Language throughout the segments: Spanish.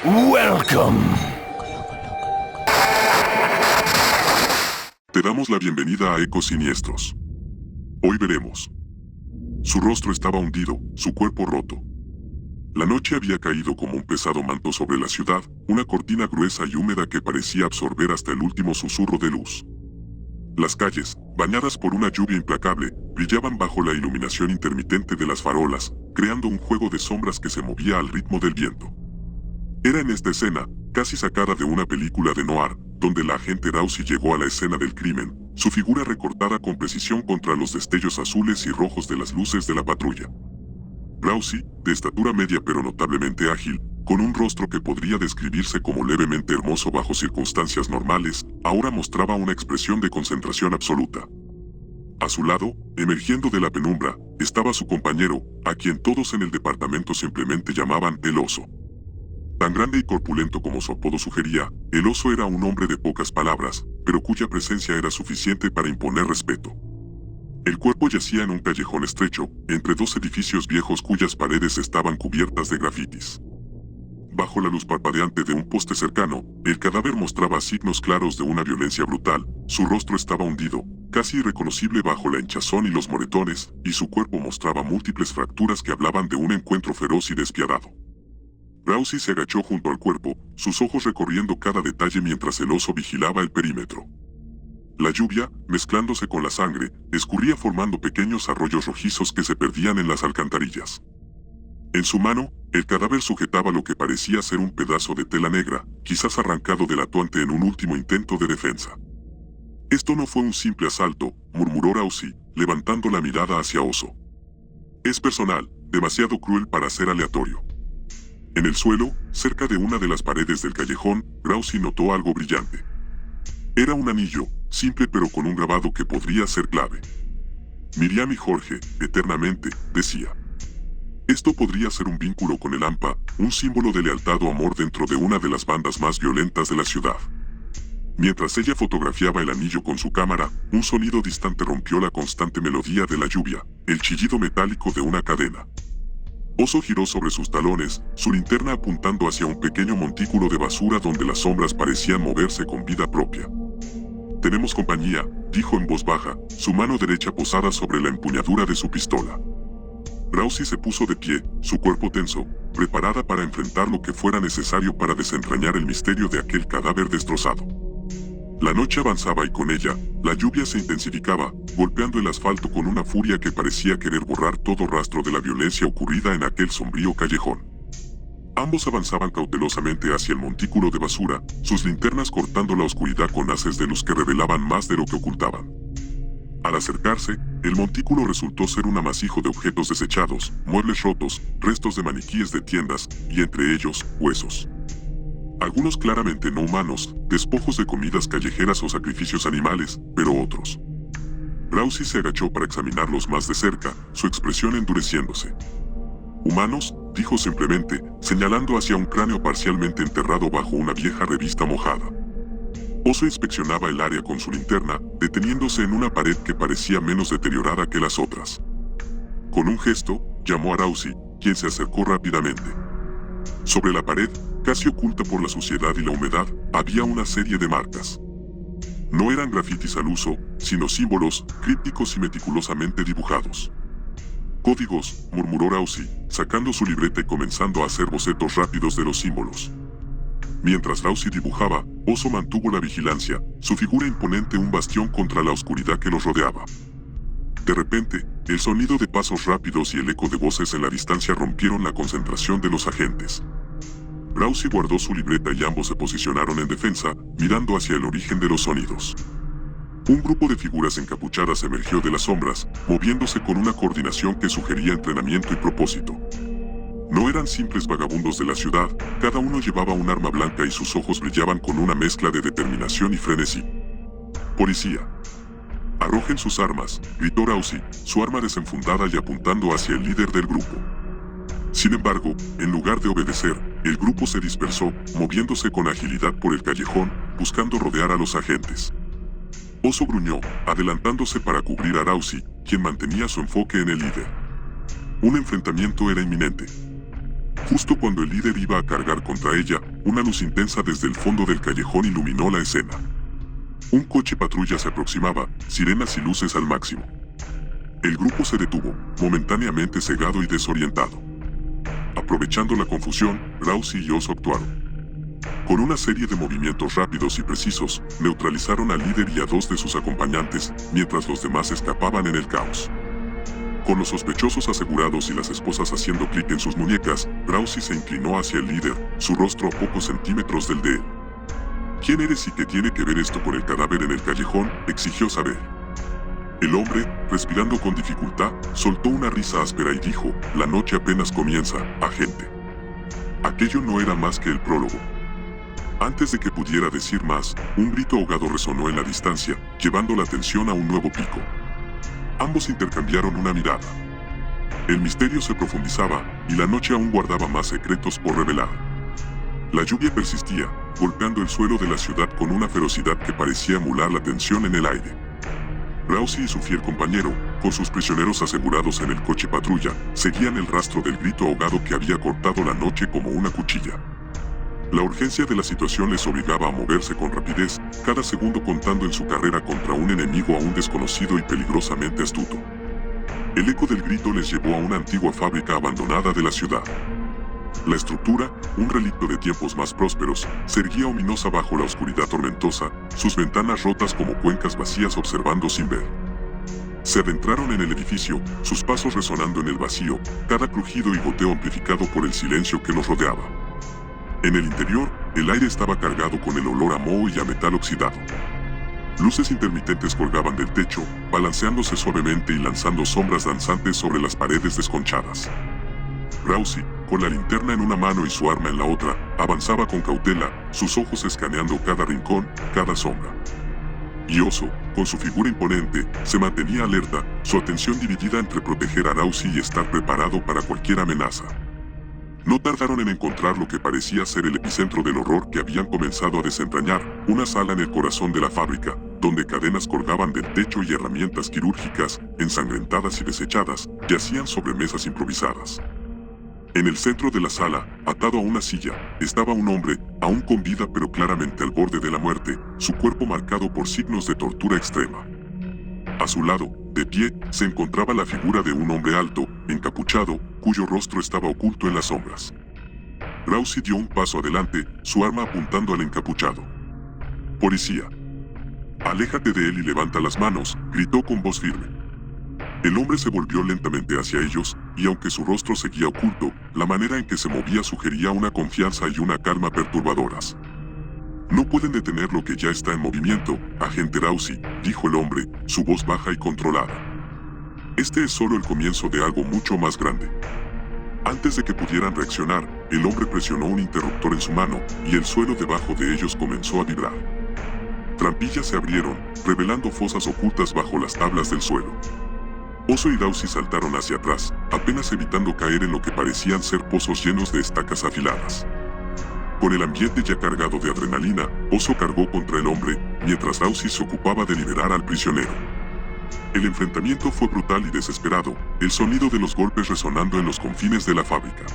Welcome. Te damos la bienvenida a Ecos Siniestros. Hoy veremos. Su rostro estaba hundido, su cuerpo roto. La noche había caído como un pesado manto sobre la ciudad, una cortina gruesa y húmeda que parecía absorber hasta el último susurro de luz. Las calles, bañadas por una lluvia implacable, brillaban bajo la iluminación intermitente de las farolas, creando un juego de sombras que se movía al ritmo del viento. Era en esta escena, casi sacada de una película de noir, donde la agente Rousey llegó a la escena del crimen, su figura recortada con precisión contra los destellos azules y rojos de las luces de la patrulla. Rousey, de estatura media pero notablemente ágil, con un rostro que podría describirse como levemente hermoso bajo circunstancias normales, ahora mostraba una expresión de concentración absoluta. A su lado, emergiendo de la penumbra, estaba su compañero, a quien todos en el departamento simplemente llamaban el Oso. Tan grande y corpulento como su apodo sugería, el Oso era un hombre de pocas palabras, pero cuya presencia era suficiente para imponer respeto. El cuerpo yacía en un callejón estrecho, entre dos edificios viejos cuyas paredes estaban cubiertas de grafitis. Bajo la luz parpadeante de un poste cercano, el cadáver mostraba signos claros de una violencia brutal, su rostro estaba hundido, casi irreconocible bajo la hinchazón y los moretones, y su cuerpo mostraba múltiples fracturas que hablaban de un encuentro feroz y despiadado. Rousey se agachó junto al cuerpo, sus ojos recorriendo cada detalle mientras el Oso vigilaba el perímetro. La lluvia, mezclándose con la sangre, escurría formando pequeños arroyos rojizos que se perdían en las alcantarillas. En su mano, el cadáver sujetaba lo que parecía ser un pedazo de tela negra, quizás arrancado del atuante en un último intento de defensa. Esto no fue un simple asalto, murmuró Rousey, levantando la mirada hacia Oso. Es personal, demasiado cruel para ser aleatorio. En el suelo, cerca de una de las paredes del callejón, Rousey notó algo brillante. Era un anillo, simple pero con un grabado que podría ser clave. Miriam y Jorge, eternamente, decía. Esto podría ser un vínculo con el AMPA, un símbolo de lealtad o amor dentro de una de las bandas más violentas de la ciudad. Mientras ella fotografiaba el anillo con su cámara, un sonido distante rompió la constante melodía de la lluvia, el chillido metálico de una cadena. Oso giró sobre sus talones, su linterna apuntando hacia un pequeño montículo de basura donde las sombras parecían moverse con vida propia. Tenemos compañía, dijo en voz baja, su mano derecha posada sobre la empuñadura de su pistola. Rousey se puso de pie, su cuerpo tenso, preparada para enfrentar lo que fuera necesario para desentrañar el misterio de aquel cadáver destrozado. La noche avanzaba y con ella, la lluvia se intensificaba, golpeando el asfalto con una furia que parecía querer borrar todo rastro de la violencia ocurrida en aquel sombrío callejón. Ambos avanzaban cautelosamente hacia el montículo de basura, sus linternas cortando la oscuridad con haces de luz que revelaban más de lo que ocultaban. Al acercarse, el montículo resultó ser un amasijo de objetos desechados, muebles rotos, restos de maniquíes de tiendas, y entre ellos, huesos. Algunos claramente no humanos, despojos de comidas callejeras o sacrificios animales, pero otros. Rousey se agachó para examinarlos más de cerca, su expresión endureciéndose. Humanos, dijo simplemente, señalando hacia un cráneo parcialmente enterrado bajo una vieja revista mojada. Oso inspeccionaba el área con su linterna, deteniéndose en una pared que parecía menos deteriorada que las otras. Con un gesto, llamó a Rousey, quien se acercó rápidamente. Sobre la pared, casi oculta por la suciedad y la humedad, había una serie de marcas. No eran grafitis al uso, sino símbolos, crípticos y meticulosamente dibujados. Códigos, murmuró Rousey, sacando su libreta y comenzando a hacer bocetos rápidos de los símbolos. Mientras Rousey dibujaba, Oso mantuvo la vigilancia, su figura imponente un bastión contra la oscuridad que los rodeaba. De repente, el sonido de pasos rápidos y el eco de voces en la distancia rompieron la concentración de los agentes. Rousey guardó su libreta y ambos se posicionaron en defensa, mirando hacia el origen de los sonidos. Un grupo de figuras encapuchadas emergió de las sombras, moviéndose con una coordinación que sugería entrenamiento y propósito. No eran simples vagabundos de la ciudad, cada uno llevaba un arma blanca y sus ojos brillaban con una mezcla de determinación y frenesí. ¡Policía! Arrojen sus armas, gritó Rousey, su arma desenfundada y apuntando hacia el líder del grupo. Sin embargo, en lugar de obedecer, el grupo se dispersó, moviéndose con agilidad por el callejón, buscando rodear a los agentes. Oso gruñó, adelantándose para cubrir a Rousey, quien mantenía su enfoque en el líder. Un enfrentamiento era inminente. Justo cuando el líder iba a cargar contra ella, una luz intensa desde el fondo del callejón iluminó la escena. Un coche patrulla se aproximaba, sirenas y luces al máximo. El grupo se detuvo, momentáneamente cegado y desorientado. Aprovechando la confusión, Rousey y Oso actuaron. Con una serie de movimientos rápidos y precisos, neutralizaron al líder y a dos de sus acompañantes, mientras los demás escapaban en el caos. Con los sospechosos asegurados y las esposas haciendo clic en sus muñecas, Rousey se inclinó hacia el líder, su rostro a pocos centímetros del de él. ¿Quién eres y qué tiene que ver esto con el cadáver en el callejón?, exigió saber. El hombre, respirando con dificultad, soltó una risa áspera y dijo, la noche apenas comienza, agente. Aquello no era más que el prólogo. Antes de que pudiera decir más, un grito ahogado resonó en la distancia, llevando la atención a un nuevo pico. Ambos intercambiaron una mirada. El misterio se profundizaba, y la noche aún guardaba más secretos por revelar. La lluvia persistía, golpeando el suelo de la ciudad con una ferocidad que parecía emular la tensión en el aire. Rousey y su fiel compañero, con sus prisioneros asegurados en el coche patrulla, seguían el rastro del grito ahogado que había cortado la noche como una cuchilla. La urgencia de la situación les obligaba a moverse con rapidez, cada segundo contando en su carrera contra un enemigo aún desconocido y peligrosamente astuto. El eco del grito les llevó a una antigua fábrica abandonada de la ciudad. La estructura, un relicto de tiempos más prósperos, se erguía ominosa bajo la oscuridad tormentosa, sus ventanas rotas como cuencas vacías observando sin ver. Se adentraron en el edificio, sus pasos resonando en el vacío, cada crujido y goteo amplificado por el silencio que los rodeaba. En el interior, el aire estaba cargado con el olor a moho y a metal oxidado. Luces intermitentes colgaban del techo, balanceándose suavemente y lanzando sombras danzantes sobre las paredes desconchadas. Rousey, con la linterna en una mano y su arma en la otra, avanzaba con cautela, sus ojos escaneando cada rincón, cada sombra. Y Oso, con su figura imponente, se mantenía alerta, su atención dividida entre proteger a Rousey y estar preparado para cualquier amenaza. No tardaron en encontrar lo que parecía ser el epicentro del horror que habían comenzado a desentrañar, una sala en el corazón de la fábrica, donde cadenas colgaban del techo y herramientas quirúrgicas, ensangrentadas y desechadas, yacían sobre mesas improvisadas. En el centro de la sala, atado a una silla, estaba un hombre, aún con vida pero claramente al borde de la muerte, su cuerpo marcado por signos de tortura extrema. A su lado, de pie, se encontraba la figura de un hombre alto, encapuchado, cuyo rostro estaba oculto en las sombras. Rousey dio un paso adelante, su arma apuntando al encapuchado. «Policía. Aléjate de él y levanta las manos», gritó con voz firme. El hombre se volvió lentamente hacia ellos, y aunque su rostro seguía oculto, la manera en que se movía sugería una confianza y una calma perturbadoras. «No pueden detener lo que ya está en movimiento, agente Rousey», dijo el hombre, su voz baja y controlada. «Este es solo el comienzo de algo mucho más grande». Antes de que pudieran reaccionar, el hombre presionó un interruptor en su mano, y el suelo debajo de ellos comenzó a vibrar. Trampillas se abrieron, revelando fosas ocultas bajo las tablas del suelo. Oso y Rousey saltaron hacia atrás, apenas evitando caer en lo que parecían ser pozos llenos de estacas afiladas. Con el ambiente ya cargado de adrenalina, Oso cargó contra el hombre, mientras Rousey se ocupaba de liberar al prisionero. El enfrentamiento fue brutal y desesperado, el sonido de los golpes resonando en los confines de la fábrica.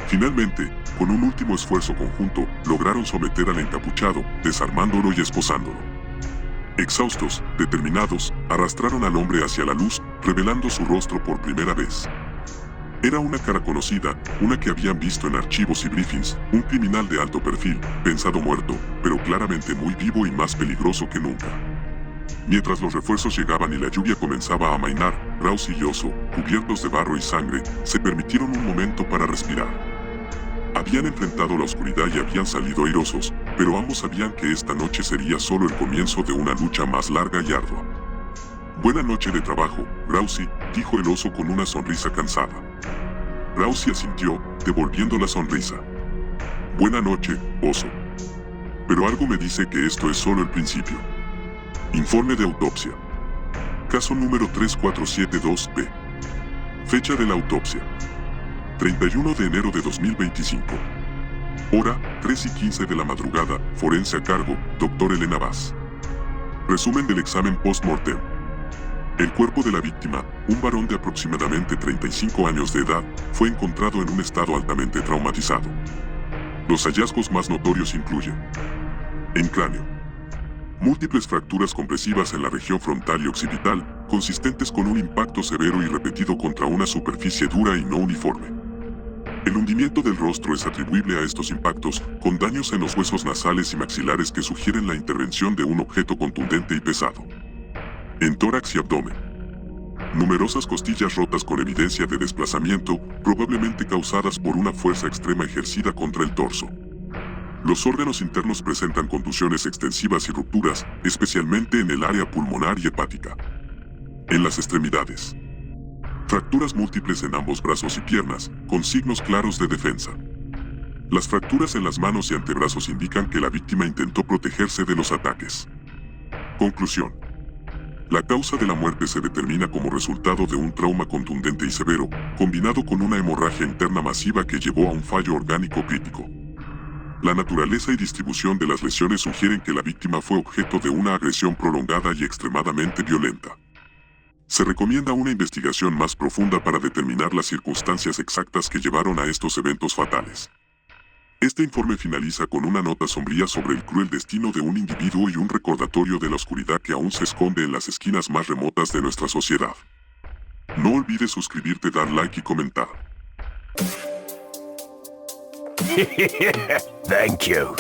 Finalmente, con un último esfuerzo conjunto, lograron someter al encapuchado, desarmándolo y esposándolo. Exhaustos, determinados, arrastraron al hombre hacia la luz, revelando su rostro por primera vez. Era una cara conocida, una que habían visto en archivos y briefings, un criminal de alto perfil, pensado muerto, pero claramente muy vivo y más peligroso que nunca. Mientras los refuerzos llegaban y la lluvia comenzaba a amainar, Rousey y Oso, cubiertos de barro y sangre, se permitieron un momento para respirar. Habían enfrentado la oscuridad y habían salido airosos, pero ambos sabían que esta noche sería solo el comienzo de una lucha más larga y ardua. «Buena noche de trabajo, Rousey», dijo el oso con una sonrisa cansada. Rousey asintió, devolviendo la sonrisa. «Buena noche, oso. Pero algo me dice que esto es solo el principio». Informe de autopsia. Caso número 3472-B. Fecha de la autopsia. 31 de enero de 2025. Hora, 3:15 de la madrugada, forense a cargo, Dr. Elena Vaz. Resumen del examen post-mortem. El cuerpo de la víctima, un varón de aproximadamente 35 años de edad, fue encontrado en un estado altamente traumatizado. Los hallazgos más notorios incluyen: en cráneo, múltiples fracturas compresivas en la región frontal y occipital, consistentes con un impacto severo y repetido contra una superficie dura y no uniforme. El hundimiento del rostro es atribuible a estos impactos, con daños en los huesos nasales y maxilares que sugieren la intervención de un objeto contundente y pesado. En tórax y abdomen, numerosas costillas rotas con evidencia de desplazamiento, probablemente causadas por una fuerza extrema ejercida contra el torso. Los órganos internos presentan contusiones extensivas y rupturas, especialmente en el área pulmonar y hepática. En las extremidades, fracturas múltiples en ambos brazos y piernas, con signos claros de defensa. Las fracturas en las manos y antebrazos indican que la víctima intentó protegerse de los ataques. Conclusión: la causa de la muerte se determina como resultado de un trauma contundente y severo, combinado con una hemorragia interna masiva que llevó a un fallo orgánico crítico. La naturaleza y distribución de las lesiones sugieren que la víctima fue objeto de una agresión prolongada y extremadamente violenta. Se recomienda una investigación más profunda para determinar las circunstancias exactas que llevaron a estos eventos fatales. Este informe finaliza con una nota sombría sobre el cruel destino de un individuo y un recordatorio de la oscuridad que aún se esconde en las esquinas más remotas de nuestra sociedad. No olvides suscribirte, dar like y comentar. Thank you.